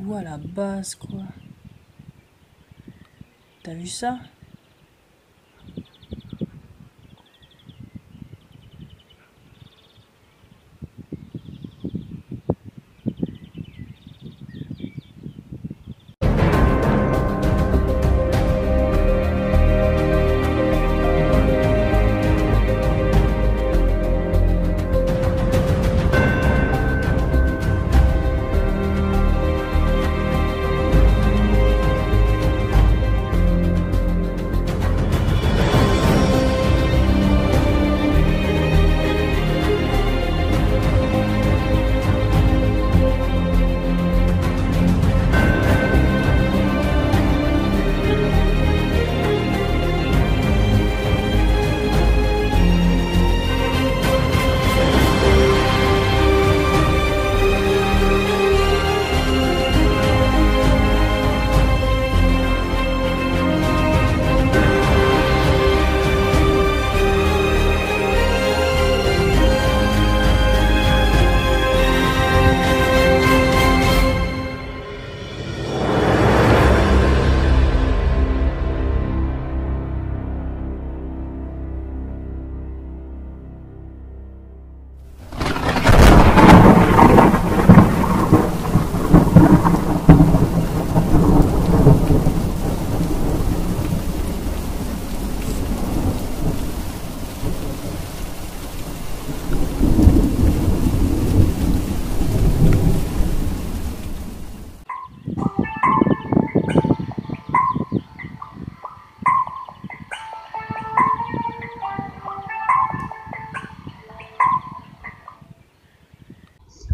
d'eau à la base, quoi. T'as vu ça?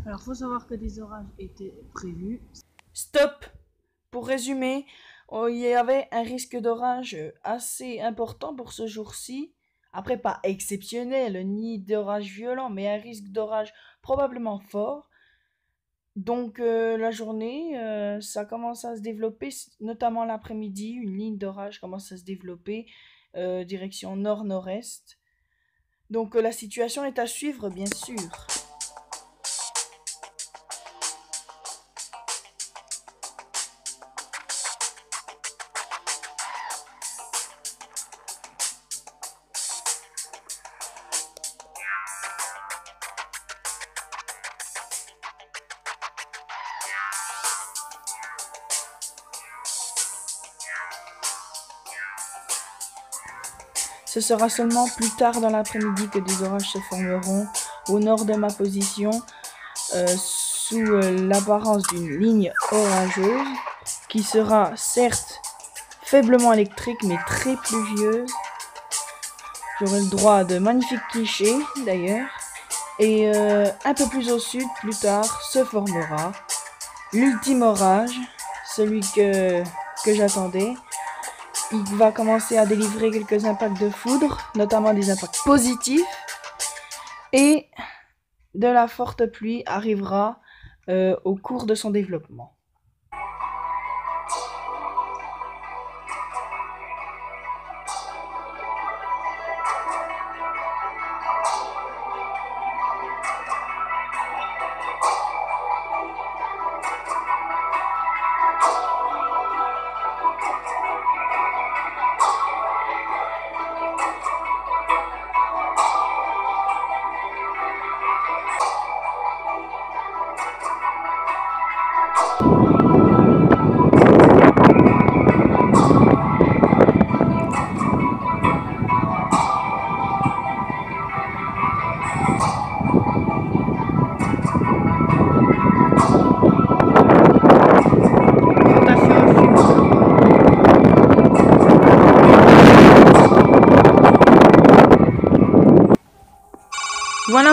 Alors, faut savoir que des orages étaient prévus. Stop! Pour résumer, il y avait un risque d'orage assez important pour ce jour-ci. Après, pas exceptionnel, ni d'orage violent, mais un risque d'orage probablement fort. Donc, la journée, ça commence à se développer, notamment l'après-midi, une ligne d'orage commence à se développer, direction nord-nord-est. Donc, la situation est à suivre, bien sûr. Ce sera seulement plus tard dans l'après-midi que des orages se formeront au nord de ma position, sous l'apparence d'une ligne orageuse, qui sera certes faiblement électrique mais très pluvieuse. J'aurai le droit à de magnifiques clichés d'ailleurs. Et un peu plus au sud, plus tard, se formera l'ultime orage, celui que j'attendais. Il va commencer à délivrer quelques impacts de foudre, notamment des impacts positifs. Et de la forte pluie arrivera au cours de son développement.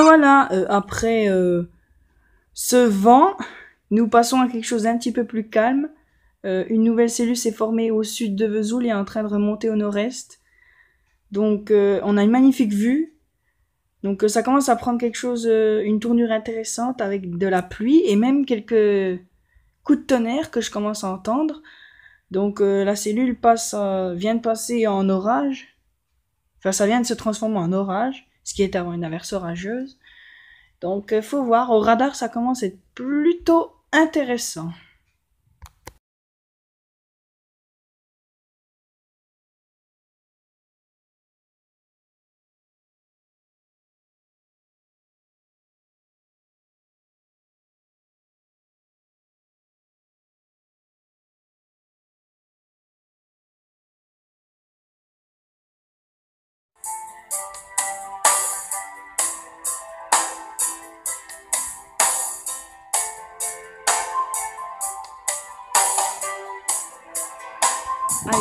Voilà, après ce vent, nous passons à quelque chose d'un petit peu plus calme. Une nouvelle cellule s'est formée au sud de Vesoul et est en train de remonter au nord-est. Donc on a une magnifique vue. Donc ça commence à prendre quelque chose, une tournure intéressante avec de la pluie et même quelques coups de tonnerre que je commence à entendre. Donc la cellule vient de passer en orage. Enfin, ça vient de se transformer en orage, ce qui est avant une averse orageuse. Donc, faut voir, au radar, ça commence à être plutôt intéressant.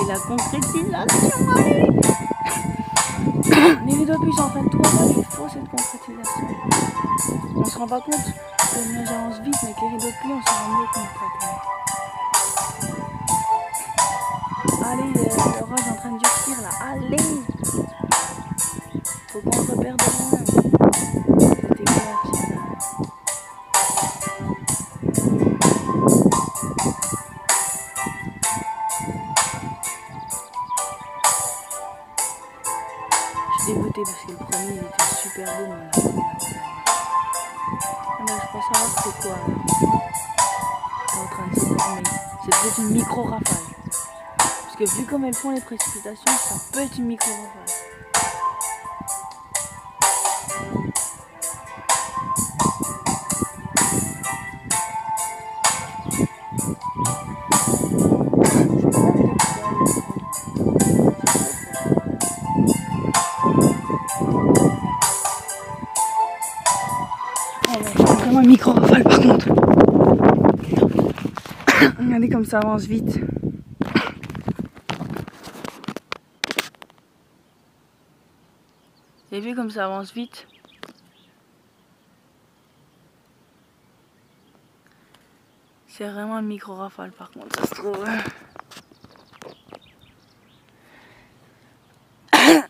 c'est la concrétisation, allez. Les rideaux sont en train de tourner, il faut cette concrétisation. On se rend pas compte que le nuage avance vite, mais que les rideaux de pluie, on s'en rend mieux compte. Allez, l'orage est en train de durcir là, allez. Faut qu'on repère de loin. C'était clair, je suis dégoûtée parce que le premier il était super beau, mais je pense savoir c'est quoi là. C'est en train de se former. C'est peut-être une micro-rafale. Parce que vu comme elles font les précipitations, ça peut être une micro-rafale. Vraiment un micro-rafale par contre. Regardez comme ça avance vite. Vous avez vu comme ça avance vite? C'est vraiment un micro-rafale par contre, ça se trouve.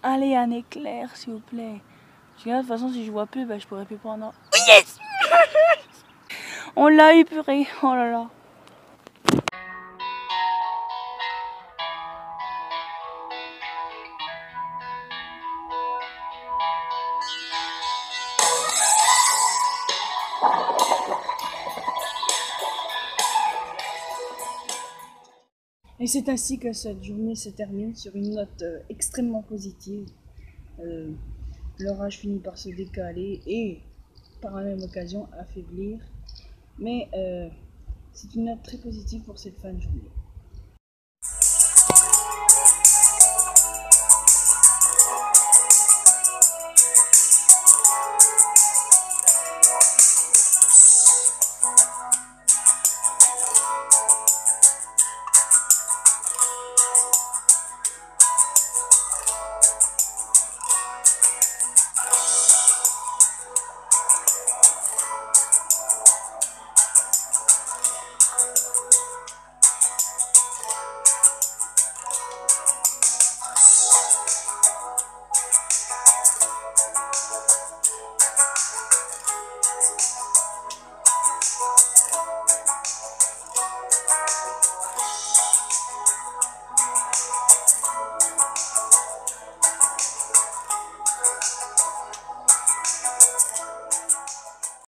Allez, un éclair s'il vous plaît. Parce que là, de toute façon, si je vois plus, bah, je pourrais plus prendre un... Oh yes. On l'a eu, purée. Oh là là. Et c'est ainsi que cette journée se termine sur une note extrêmement positive. L'orage finit par se décaler et par la même occasion affaiblir. Mais c'est une note très positive pour cette fin de journée.